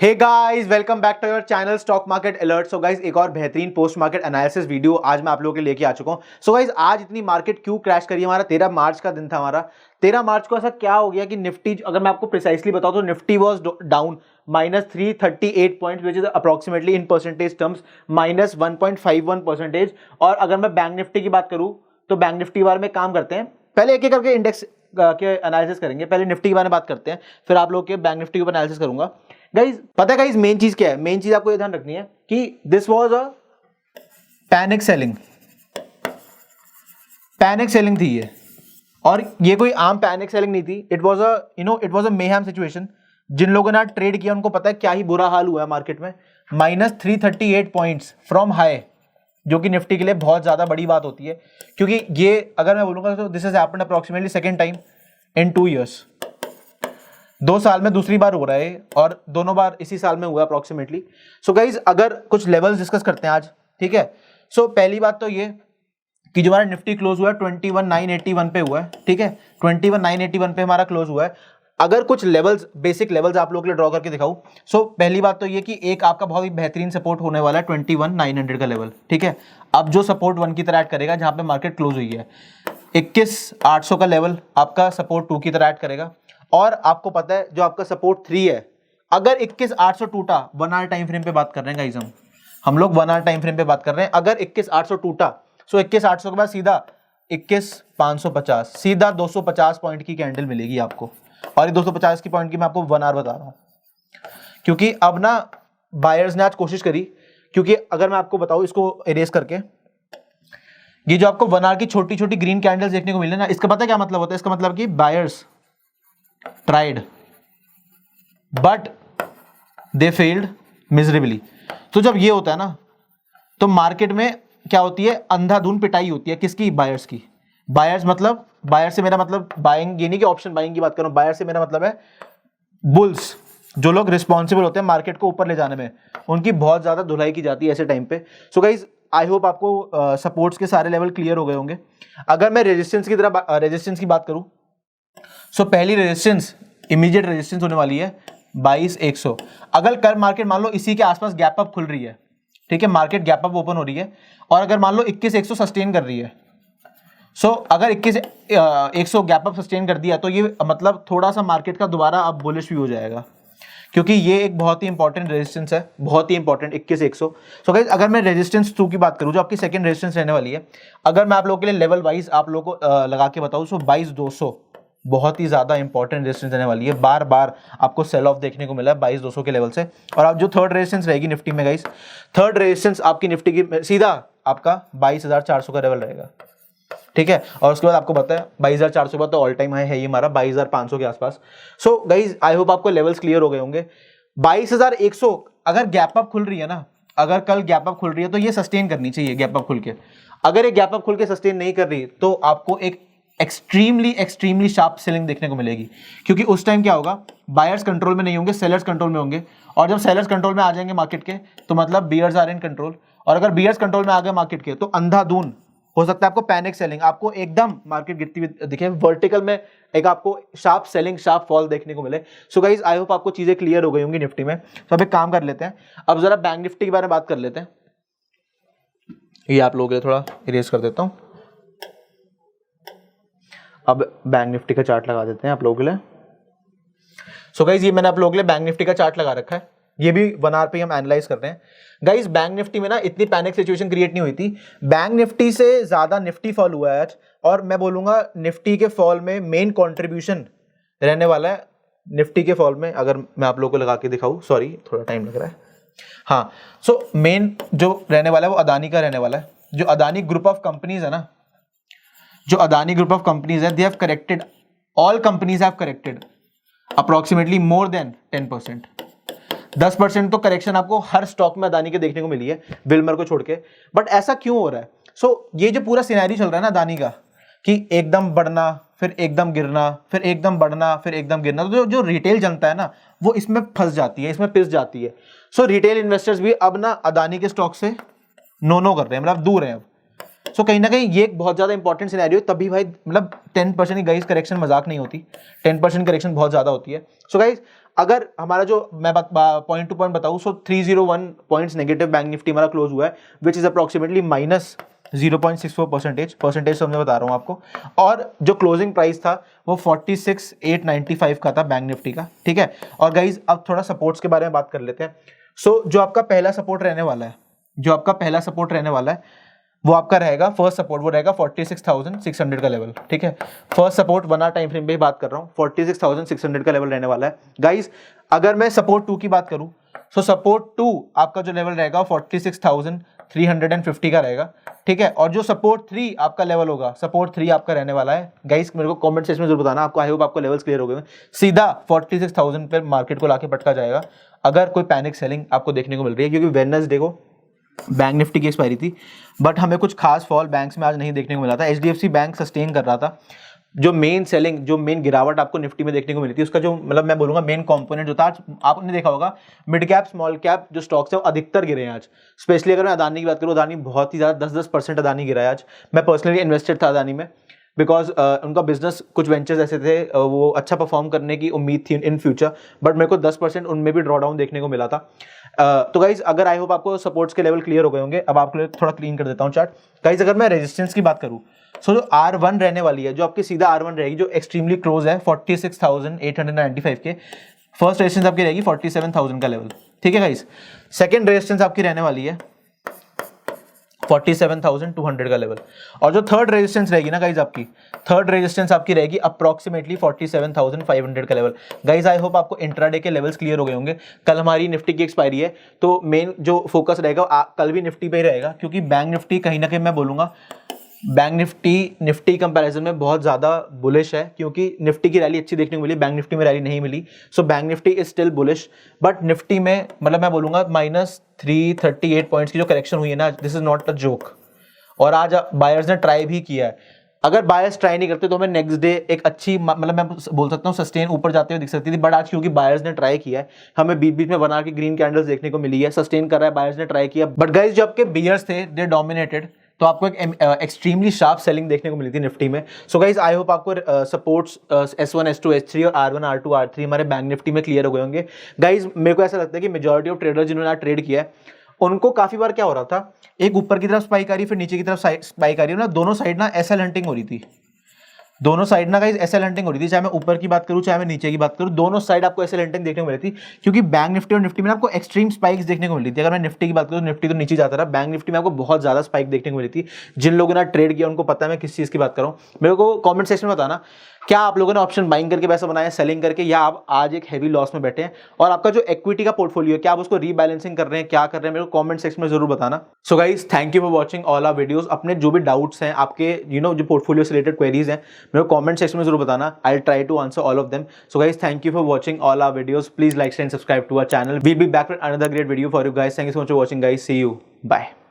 Hey guys, welcome back to your channel stock market alert. So guys, एक और बेहतरीन post market analysis video आज मैं आप लोगों के लिए लेके आ चुका हूं। सो गाइस, आज इतनी मार्केट क्यों क्रैश करी? हमारा 13 मार्च का दिन था। हमारा 13 मार्च को ऐसा क्या हो गया कि निफ्टी, अगर मैं आपको प्रिसाइसली बताऊं तो Nifty was down -338 points, which is approximately in percentage terms -1.51%। और अगर मैं बैंक निफ्टी की बात करूं तो बैंक निफ्टी के बारे में काम करते हैं, पहले एक एक करके इंडेक्स के एनालिसिस करेंगे। पहले निफ्टी के बारे में बात करते हैं, फिर आप लोग के बैंक निफ्टी के ऊपर एनालिसिस करूंगा। गाइज, पता है गाइज मेन चीज क्या है? मेन चीज आपको ये ध्यान रखनी है कि this was a panic selling थी ये, और ये कोई आम पैनिक सेलिंग नहीं थी। It was a mayhem situation. जिन लोगों ने ट्रेड किया उनको पता है क्या ही बुरा हाल हुआ है मार्केट में। -338 पॉइंट्स फ्रॉम हाई, जो कि निफ्टी के लिए बहुत ज्यादा बड़ी बात होती है, क्योंकि ये अगर मैं बोलूंगा तो this has happened approximately second time in 2 years. 2 साल में दूसरी बार हो रहा है, और दोनों बार इसी साल में हुआ अप्रोक्सीमेटली। सो गाइज, अगर कुछ लेवल्स डिस्कस करते हैं आज, ठीक है। सो पहली बात तो ये कि जो हमारा निफ्टी क्लोज हुआ है 21,981 पे हुआ है, ठीक है। 21,981 पे हमारा क्लोज हुआ है। अगर कुछ लेवल्स, बेसिक लेवल्स आप लोगों के लिए ड्रॉ करके दिखाऊं, सो पहली बात तो ये कि एक आपका बहुत ही बेहतरीन सपोर्ट होने वाला है 21,900 का लेवल, ठीक है। अब जो सपोर्ट 1 की तरह ऐड करेगा, जहां पे मार्केट क्लोज हुई है, 21,800 का लेवल आपका सपोर्ट 2 की तरह ऐड करेगा। और आपको पता है जो आपका सपोर्ट 3 है, अगर 21,800 टूटा, 1 आवर टाइम फ्रेम पे बात कर रहे हैं गाइस, हम लोग 1 आवर टाइम फ्रेम पे बात कर रहे हैं। अगर 21,800 टूटा, सो 21,800 के बाद सीधा 21,550, सीधा 250 पॉइंट की कैंडल मिलेगी आपको। और ये 250 की पॉइंट की मैं आपको 1 आवर बता रहा हूं, क्योंकि अब ना बायर्स ने आज कोशिश करी, क्योंकि अगर मैं आपको बताऊं इसको इरेज करके, ये जो आपको 1 आवर की छोटी छोटी ग्रीन कैंडल्स देखने को मिले ना, इसका पता है क्या मतलब होता है? इसका मतलब कि buyers tried but they failed miserably. तो जब ये होता है ना, तो मार्केट में क्या होती है? अंधाधुंध पिटाई होती है। किसकी? बायर्स की। बायर्स मतलब, बायर से मेरा मतलब बाइंग, ये नहीं कि ऑप्शन बाइंग की बात कर रहा हूं। बायर से मेरा मतलब है बुल्स, जो लोग रिस्पॉन्सिबल होते हैं मार्केट को ऊपर ले जाने में, उनकी बहुत ज्यादा धुलाई की जाती है ऐसे टाइम पे। सो गाइज, आई होप आपको सपोर्ट्स के सारे लेवल क्लियर हो गए होंगे। अगर मैं रेजिस्टेंस की बात करूं, सो पहली रेजिस्टेंस, इमीडिएट रेजिस्टेंस होने वाली है 22,100। अगर कल मार्केट मान लो इसी के आसपास गैप अप खुल रही है, ठीक है, मार्केट गैप अप ओपन हो रही है, और अगर मान लो 21,100 सस्टेन कर रही है, सो अगर 21,100 गैप अप सस्टेन कर दिया, तो ये मतलब थोड़ा सा मार्केट का दोबारा अब बुलिश भी हो जाएगा, क्योंकि ये एक बहुत ही इंपॉर्टेंट रेजिस्टेंस है, बहुत ही इंपॉर्टेंट 21,100। सो गाइस, अगर मैं रेजिस्टेंस 2 की बात करूं, जो आपकी सेकंड रेजिस्टेंस रहने वाली है, अगर मैं आप लोगों के लिए लेवल वाइज आप लोगों को लगा के बताऊं, सो 22,200 बहुत ही ज्यादा इंपॉर्टेंट रेजिस्टेंस रहने वाली है। बार बार आपको सेल ऑफ देखने को मिला है 22,200 के लेवल से। और आप जो थर्ड रेजिस्टेंस रहेगी निफ्टी में गाइस, थर्ड रेजिस्टेंस आपकी निफ्टी की सीधा आपका 22,400 का लेवल रहेगा, ठीक है। और उसके बाद आपको पता है 22,400 के बाद तो ऑल टाइम हाई है ये हमारा 22,500 के आसपास। सो गाइज, आई होप आपको लेवल्स क्लियर हो गए होंगे। 22,100 अगर गैप अप खुल रही है ना, अगर कल गैप अप खुल रही है, तो ये सस्टेन करनी चाहिए गैप अप खुल के। अगर ये गैप अप खुल के सस्टेन नहीं कर रही, तो आपको एक एक्सट्रीमली शार्प सेलिंग देखने को मिलेगी, क्योंकि उस टाइम क्या होगा? बायर्स कंट्रोल में नहीं होंगे, सेलर्स कंट्रोल में होंगे। और जब सेलर्स कंट्रोल में आ जाएंगे मार्केट के, तो मतलब बियर्स आर इन कंट्रोल। और अगर बियर्स कंट्रोल में आ गए मार्केट के, तो अंधाधुंध हो सकता है आपको पैनिक सेलिंग, आपको एकदम मार्केट गिरती हुई दिखे, वर्टिकल में एक आपको शार्प सेलिंग, शार्प फॉल देखने को मिले। सो गाइज, आई होप आपको चीजें क्लियर हो गई होंगी निफ्टी में। तो अब एक काम कर लेते हैं, अब जरा बैंक निफ्टी के बारे में बात कर लेते हैं। ये आप लोगों के लिए थोड़ा इरेज कर देता हूं। अब बैंक निफ्टी का चार्ट लगा देते हैं आप लोगों के लिए। सो गाइज, ये मैंने आप लोगों के लिए बैंक निफ्टी का चार्ट लगा रखा है, ये भी 1 आवर पे हम एनालाइज कर रहे हैं। गाइज, बैंक निफ्टी में ना इतनी पैनिक सिचुएशन क्रिएट नहीं हुई थी। बैंक निफ्टी से ज्यादा निफ्टी फॉल हुआ है आज, और मैं बोलूंगा निफ्टी के फॉल में मेन कंट्रीब्यूशन रहने वाला है। निफ्टी के फॉल में अगर मैं आप लोगों को लगा के दिखाऊं, सॉरी थोड़ा टाइम लग रहा है, हाँ। सो मेन जो रहने वाला है वो अदानी का रहने वाला है। जो अदानी ग्रुप ऑफ कंपनीज है ना, जो अदानी ग्रुप ऑफ कंपनीज है, they have corrected, all companies have corrected approximately more than 10%। 10% तो करेक्शन आपको हर स्टॉक में अदानी के देखने को मिली है, विल्मर को छोड़ के। बट ऐसा क्यों हो रहा है? सो ये जो पूरा सिनेरियो चल रहा है ना अदानी का, कि एकदम बढ़ना, फिर एकदम गिरना, फिर एकदम बढ़ना, फिर एकदम गिरना, तो जो रिटेल जनता है ना, वो इसमें फंस जाती है, इसमें पिस जाती है। सो रिटेल इन्वेस्टर्स भी अब ना अदानी के स्टॉक से नो कर रहे हैं, मतलब दूर हैं अब। सो कहीं ना कहीं ये एक बहुत ज्यादा इंपॉर्टेंट सिनेरियो, तभी भाई मतलब 10% की गाइस करेक्शन मजाक नहीं होती, 10% करेक्शन बहुत ज्यादा होती है। सो गाइस, अगर हमारा जो मैं पॉइंट टू पॉइंट बताऊं, सो 301 पॉइंट्स नेगेटिव बैंक निफ्टी हमारा क्लोज हुआ है, विच इज अप्रोक्सीमेटली माइनस 0.64% मैं बता रहा हूं आपको। और जो क्लोजिंग प्राइस था वो 46,895 का था बैंक निफ्टी का, ठीक है। और गाइज अब थोड़ा सपोर्ट्स के बारे में बात कर लेते हैं। सो जो आपका पहला सपोर्ट रहने वाला है, वो आपका रहेगा फर्स्ट सपोर्ट, वो रहेगा 46,600 का लेवल, ठीक है। First support 1 hour time frame पे ही बात कर रहा हूँ, 46,600 का लेवल रहने वाला है गाइज। अगर मैं सपोर्ट 2 की बात करूँ, सो सपोर्ट 2 आपका जो लेवल रहेगा 46,350 का रहेगा, ठीक है। और जो सपोर्ट 3 आपका लेवल होगा, सपोर्ट 3 आपका रहने वाला है गाइज, मेरे को कमेंट सेक्शन में जरूर बताना आपको, आई होप आपको लेवल्स क्लियर हो गए। सीधा 46,000 पे मार्केट को लाके पटका जाएगा अगर कोई पैनिक सेलिंग आपको देखने को मिल रही है, क्योंकि वेडनेसडे को बैंक निफ्टी की एक्सपायरी थी, बट हमें कुछ खास फॉल बैंक्स में आज नहीं देखने को मिला था। एचडीएफसी बैंक सस्टेन कर रहा था। जो मेन गिरावट आपको निफ्टी में देखने को मिली थी, उसका जो मतलब मैं बोलूंगा मेन कंपोनेंट जो था, आज आपने देखा होगा मिड कैप स्मॉल कैप जो स्टॉक्स है वो अधिकतर गिरे हैं आज। स्पेशली अगर मैं अदानी की बात करूँ, अदानी बहुत ही ज़्यादा 10% अदानी गिरा है आज। मैं पर्सनली इन्वेस्टेड था अदानी में, बिकॉज उनका बिजनेस कुछ वेंचर्स ऐसे थे वो अच्छा परफॉर्म करने की उम्मीद थी इन फ्यूचर, बट मेरे को 10% उनमें भी ड्रॉ डाउन देखने को मिला था। तो गाइज अगर आई होप आपको सपोर्ट्स के लेवल क्लियर हो गए होंगे। अब आपके लिए थोड़ा क्लीन कर देता हूँ चार्ट। गाइज अगर मैं रेजिस्टेंस की बात करूँ, सो जो R1 रहने वाली है, जो आपकी सीधा R1 रहेगी, जो एक्सट्रीमली क्लोज है 46,895 के, फर्स्ट रेजिस्टेंस आपकी रहेगी 47,000 का लेवल, ठीक है गाइज। सेकंड रेजिस्टेंस आपकी रहने वाली है 47,200 का लेवल। और जो थर्ड रेजिस्टेंस रहेगी ना गाइज, थर्ड रेजिस्टेंस आपकी रहेगी अप्रोक्सीमेटली 47,500 का लेवल। गाइज आई होप आपको इंट्राडे के लेवल्स क्लियर हो गए होंगे। कल हमारी निफ्टी की एक्सपायरी है, तो मेन जो फोकस रहेगा कल भी निफ्टी पे ही रहेगा, क्योंकि बैंक निफ्टी कहीं ना कहीं मैं बोलूंगा बैंक निफ्टी कंपैरिजन में बहुत ज़्यादा बुलिश है, क्योंकि निफ्टी की रैली अच्छी देखने को मिली, बैंक निफ्टी में रैली नहीं मिली। So bank Nifty is still bullish, but Nifty में मतलब मैं बोलूँगा -338 पॉइंट्स की जो करेक्शन हुई है ना, this is not a joke. और आज बायर्स ने ट्राई भी किया है। अगर बायर्स ट्राई नहीं करते तो हमें नेक्स्ट डे एक अच्छी मतलब मैं बोल सकता हूँ सस्टेन ऊपर जाते हुए दिख सकती थी, बट आज क्योंकि बायर्स ने ट्राई किया है, हमें बीच बीच में बना के ग्रीन कैंडल्स देखने को मिली है, सस्टेन कर रहा है, बायर्स ने ट्राई किया। बट गाइस जो आपके बियर्स थे दे डोमिनेटेड, तो आपको एक एक्सट्रीमली शार्प सेलिंग देखने को मिली थी निफ्टी में। सो गाइज आई होप आपको सपोर्ट्स S1 S2 S3 और R1 R2 R3 हमारे बैंक निफ्टी में क्लियर हो गए होंगे। गाइज मेरे को ऐसा लगता है कि मेजॉरिटी ऑफ ट्रेडर जिन्होंने आज ट्रेड किया है, उनको काफी बार क्या हो रहा था, एक ऊपर की तरफ स्पाइक आ रही, फिर नीचे की तरफ स्पाइक आ रही है ना, दोनों साइड ना एसएल हंटिंग हो रही थी, दोनों साइड ना गाइस एसएल हंटिंग हो रही थी। चाहे मैं ऊपर की बात करूं चाहे मैं नीचे की बात करूं, दोनों साइड आपको एसएल हंटिंग देखने को मिली थी, क्योंकि बैंक निफ्टी और निफ्टी में आपको एक्सट्रीम स्पाइक्स देखने को मिली थी। अगर मैं निफ्टी की बात करूं, निफ्टी तो नीचे जाता रहा, बैंक निफ्टी में आपको बहुत ज्यादा स्पाइक देखने को मिली थी। जिन लोगों ने ट्रेड किया उनको पता है मैं किस चीज की बात कर रहा हूं। मेरे को कॉमेंट सेक्शन में बताना, क्या आप लोगों ने ऑप्शन बाइंग करके पैसा बनाया, सेलिंग करके, या आप आज एक हैवी लॉस में बैठे हैं, और आपका जो इक्विटी का पोर्टफोलियो है क्या आप उसको रीबैलेंसिंग कर रहे हैं, क्या कर रहे हैं, मेरे को कमेंट सेक्शन में जरूर बताना। So guys thank you for watching all our videos. अपने जो भी डाउट्स हैं आपके जो पोर्टफोलियो से रिलेटेड क्वेरीज हैं, मेरे को कमेंट सेक्शन में जरूर बताना, I will try to answer all of them. So guys thank you for watching all our videos, please like and subscribe to our channel, we will be back with another great video for you guys. Thank you so much for watching guys, see you, bye.